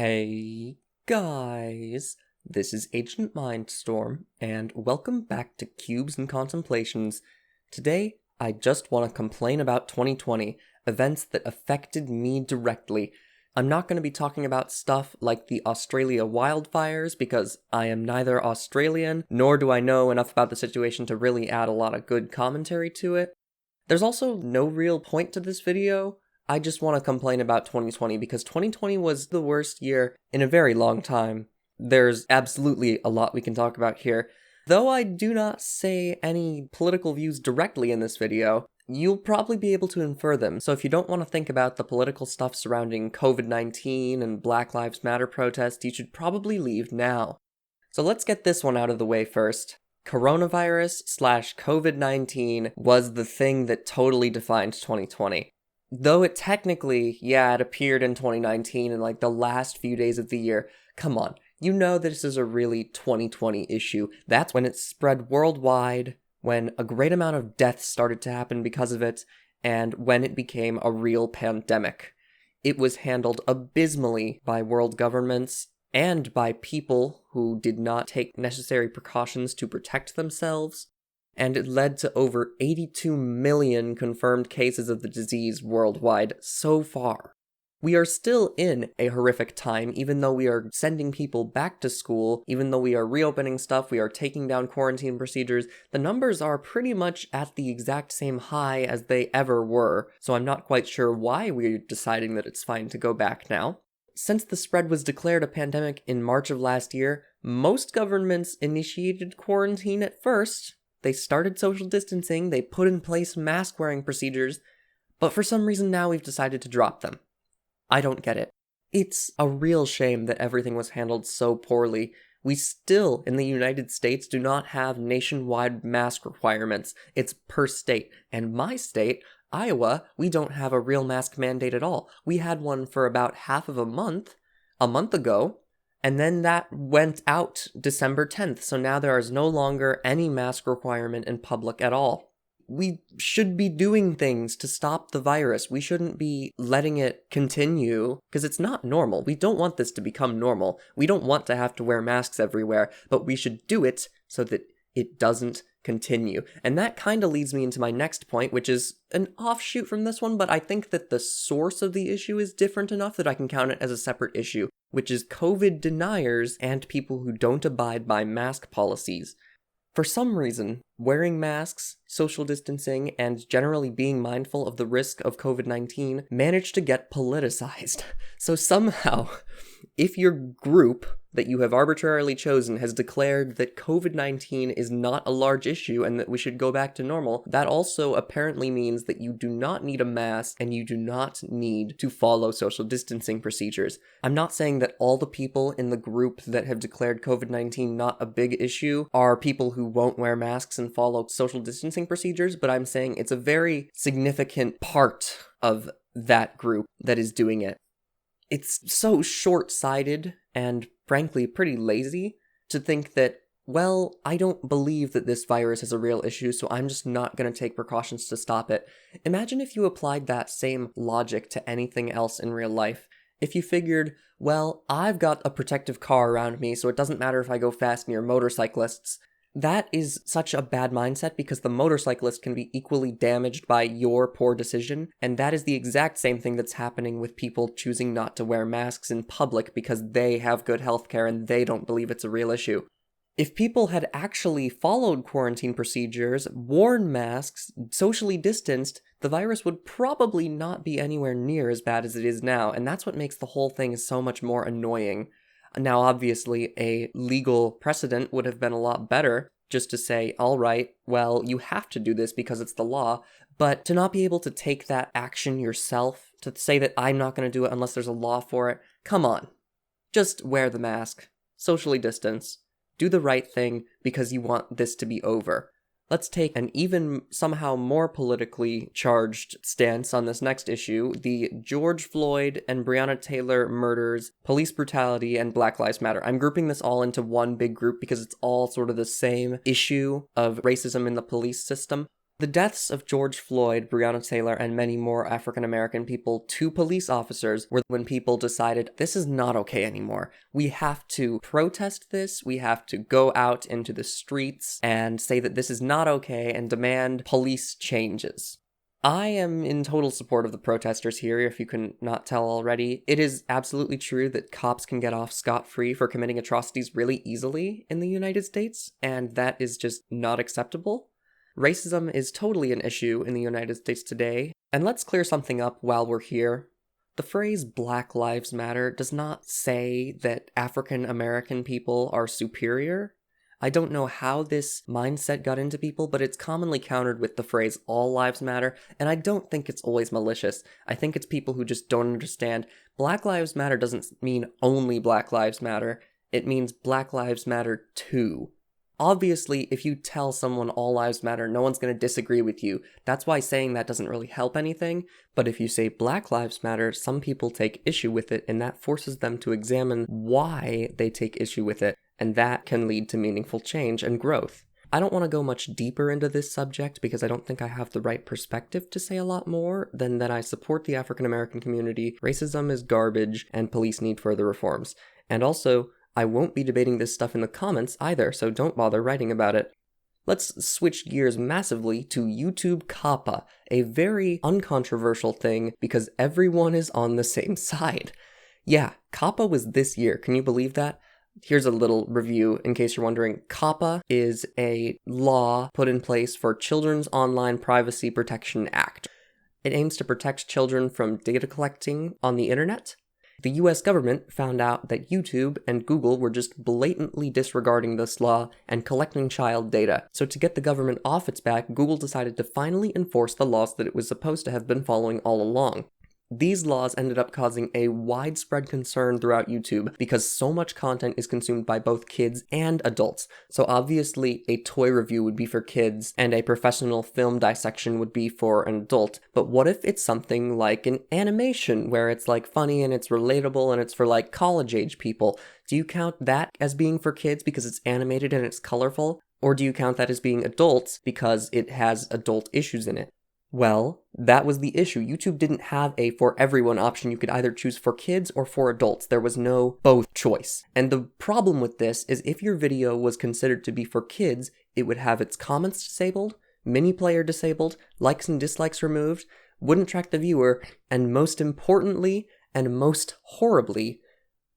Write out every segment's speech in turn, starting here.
Hey guys, this is AgentMindStorm, and welcome back to Cubes and Contemplations. Today, I just want to complain about 2020, events that affected me directly. I'm not going to be talking about stuff like the Australia wildfires, because I am neither Australian, nor do I know enough about the situation to really add a lot of good commentary to it. There's also no real point to this video. I just want to complain about 2020 because 2020 was the worst year in a very long time. There's absolutely a lot we can talk about here. Though I do not say any political views directly in this video, you'll probably be able to infer them. So if you don't want to think about the political stuff surrounding COVID-19 and Black Lives Matter protests, you should probably leave now. So let's get this one out of the way first. Coronavirus/COVID-19 was the thing that totally defined 2020. Though it technically, it appeared in 2019 in like the last few days of the year. Come on, you know this is a really 2020 issue. That's when it spread worldwide, when a great amount of deaths started to happen because of it, and when it became a real pandemic. It was handled abysmally by world governments and by people who did not take necessary precautions to protect themselves. And it led to over 82 million confirmed cases of the disease worldwide so far. We are still in a horrific time, even though we are sending people back to school, even though we are reopening stuff, we are taking down quarantine procedures. The numbers are pretty much at the exact same high as they ever were, so I'm not quite sure why we're deciding that it's fine to go back now. Since the spread was declared a pandemic in March of last year, most governments initiated quarantine at first. They started social distancing, they put in place mask-wearing procedures, but for some reason now we've decided to drop them. I don't get it. It's a real shame that everything was handled so poorly. We still, in the United States, do not have nationwide mask requirements. It's per state. And my state, Iowa, we don't have a real mask mandate at all. We had one for about half of a month ago, and then that went out December 10th, so now there is no longer any mask requirement in public at all. We should be doing things to stop the virus. We shouldn't be letting it continue, because it's not normal. We don't want this to become normal. We don't want to have to wear masks everywhere, but we should do it so that it doesn't continue. And that kind of leads me into my next point, which is an offshoot from this one, but I think that the source of the issue is different enough that I can count it as a separate issue, which is COVID deniers and people who don't abide by mask policies. For some reason, wearing masks, social distancing, and generally being mindful of the risk of COVID-19 managed to get politicized. So somehow, if your group that you have arbitrarily chosen has declared that COVID-19 is not a large issue and that we should go back to normal, that also apparently means that you do not need a mask and you do not need to follow social distancing procedures. I'm not saying that all the people in the group that have declared COVID-19 not a big issue are people who won't wear masks and follow social distancing procedures, but I'm saying it's a very significant part of that group that is doing it. It's so short-sighted and frankly pretty lazy to think that, well, I don't believe that this virus is a real issue, so I'm just not going to take precautions to stop it. Imagine if you applied that same logic to anything else in real life. If you figured, well, I've got a protective car around me, so it doesn't matter if I go fast near motorcyclists. That is such a bad mindset because the motorcyclist can be equally damaged by your poor decision, and that is the exact same thing that's happening with people choosing not to wear masks in public because they have good healthcare and they don't believe it's a real issue. If people had actually followed quarantine procedures, worn masks, socially distanced, the virus would probably not be anywhere near as bad as it is now, and that's what makes the whole thing so much more annoying. Now, obviously, a legal precedent would have been a lot better, just to say, all right, well, you have to do this because it's the law, but to not be able to take that action yourself, to say that I'm not going to do it unless there's a law for it, come on. Just wear the mask, socially distance, do the right thing because you want this to be over. Let's take an even somehow more politically charged stance on this next issue, the George Floyd and Breonna Taylor murders, police brutality, and Black Lives Matter. I'm grouping this all into one big group because it's all sort of the same issue of racism in the police system. The deaths of George Floyd, Breonna Taylor, and many more African American people, 2 police officers, were when people decided this is not okay anymore. We have to protest this, we have to go out into the streets and say that this is not okay and demand police changes. I am in total support of the protesters here, if you can not tell already. It is absolutely true that cops can get off scot-free for committing atrocities really easily in the United States, and that is just not acceptable. Racism is totally an issue in the United States today, and let's clear something up while we're here. The phrase Black Lives Matter does not say that African American people are superior. I don't know how this mindset got into people, but it's commonly countered with the phrase All Lives Matter, and I don't think it's always malicious. I think it's people who just don't understand. Black Lives Matter doesn't mean only Black Lives Matter, it means Black Lives Matter too. Obviously, if you tell someone all lives matter, no one's going to disagree with you. That's why saying that doesn't really help anything. But if you say Black Lives Matter, some people take issue with it, and that forces them to examine why they take issue with it. And that can lead to meaningful change and growth. I don't want to go much deeper into this subject because I don't think I have the right perspective to say a lot more than that I support the African American community, racism is garbage, and police need further reforms. And also, I won't be debating this stuff in the comments either, so don't bother writing about it. Let's switch gears massively to YouTube COPPA, a very uncontroversial thing because everyone is on the same side. Yeah, COPPA was this year, can you believe that? Here's a little review in case you're wondering. COPPA is a law put in place for Children's Online Privacy Protection Act. It aims to protect children from data collecting on the internet. The US government found out that YouTube and Google were just blatantly disregarding this law and collecting child data. So to get the government off its back, Google decided to finally enforce the laws that it was supposed to have been following all along. These laws ended up causing a widespread concern throughout YouTube because so much content is consumed by both kids and adults. So obviously a toy review would be for kids and a professional film dissection would be for an adult. But what if it's something like an animation where it's like funny and it's relatable and it's for like college age people? Do you count that as being for kids because it's animated and it's colorful? Or do you count that as being adults because it has adult issues in it? Well, that was the issue. YouTube didn't have a for everyone option. You could either choose for kids or for adults. There was no both choice. And the problem with this is if your video was considered to be for kids, it would have its comments disabled, mini player disabled, likes and dislikes removed, wouldn't track the viewer, and most importantly, and most horribly,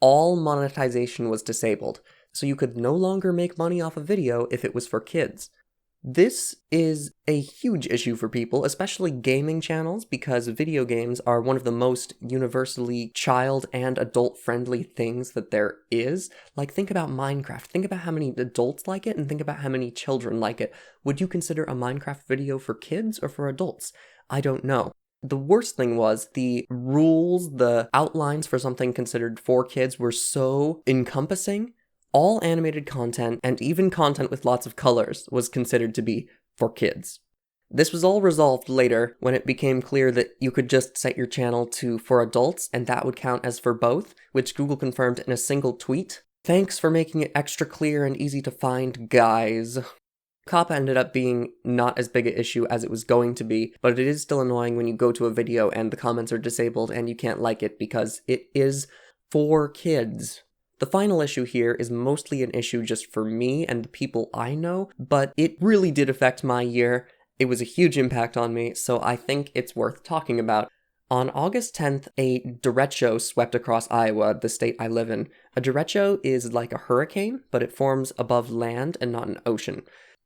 all monetization was disabled. So you could no longer make money off a video if it was for kids. This is a huge issue for people, especially gaming channels, because video games are one of the most universally child and adult-friendly things that there is. Like, think about Minecraft. Think about how many adults like it, and think about how many children like it. Would you consider a Minecraft video for kids or for adults? I don't know. The worst thing was the rules, the outlines for something considered for kids were so encompassing. All animated content, and even content with lots of colors, was considered to be for kids. This was all resolved later when it became clear that you could just set your channel to for adults, and that would count as for both, which Google confirmed in a single tweet. Thanks for making it extra clear and easy to find, guys. COPPA ended up being not as big an issue as it was going to be, but it is still annoying when you go to a video and the comments are disabled and you can't like it because it is for kids. The final issue here is mostly an issue just for me and the people I know, but it really did affect my year. It was a huge impact on me, so I think it's worth talking about. On August 10th, a derecho swept across Iowa, the state I live in. A derecho is like a hurricane, but it forms above land and not an ocean.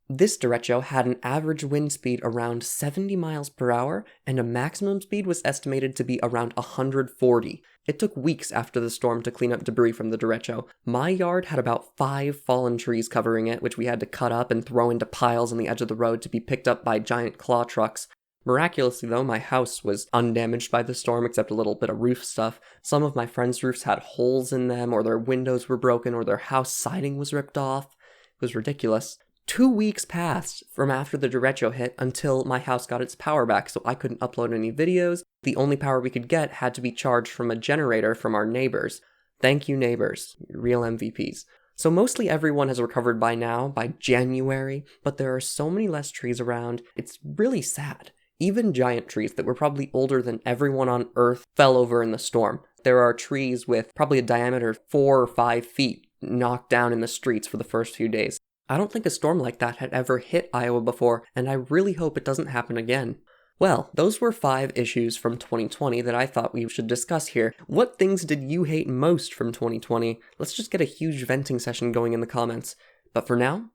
This derecho had an average wind speed around 70 miles per hour, and a maximum speed was estimated to be around 140. It took weeks after the storm to clean up debris from the derecho. My yard had about 5 fallen trees covering it, which we had to cut up and throw into piles on the edge of the road to be picked up by giant claw trucks. Miraculously though, my house was undamaged by the storm except a little bit of roof stuff. Some of my friends' roofs had holes in them, or their windows were broken, or their house siding was ripped off. It was ridiculous. 2 weeks passed from after the derecho hit until my house got its power back, so I couldn't upload any videos. The only power we could get had to be charged from a generator from our neighbors. Thank you, neighbors. You're real MVPs. So mostly everyone has recovered by now, by January, but there are so many less trees around, it's really sad. Even giant trees that were probably older than everyone on Earth fell over in the storm. There are trees with probably a diameter of 4 or 5 feet knocked down in the streets for the first few days. I don't think a storm like that had ever hit Iowa before, and I really hope it doesn't happen again. Well, those were 5 issues from 2020 that I thought we should discuss here. What things did you hate most from 2020? Let's just get a huge venting session going in the comments. But for now,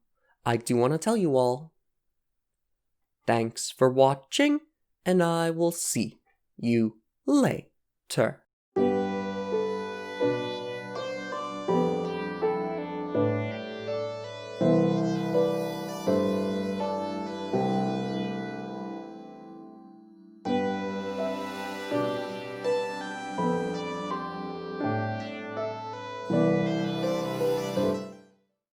I do want to tell you all, thanks for watching, and I will see you later.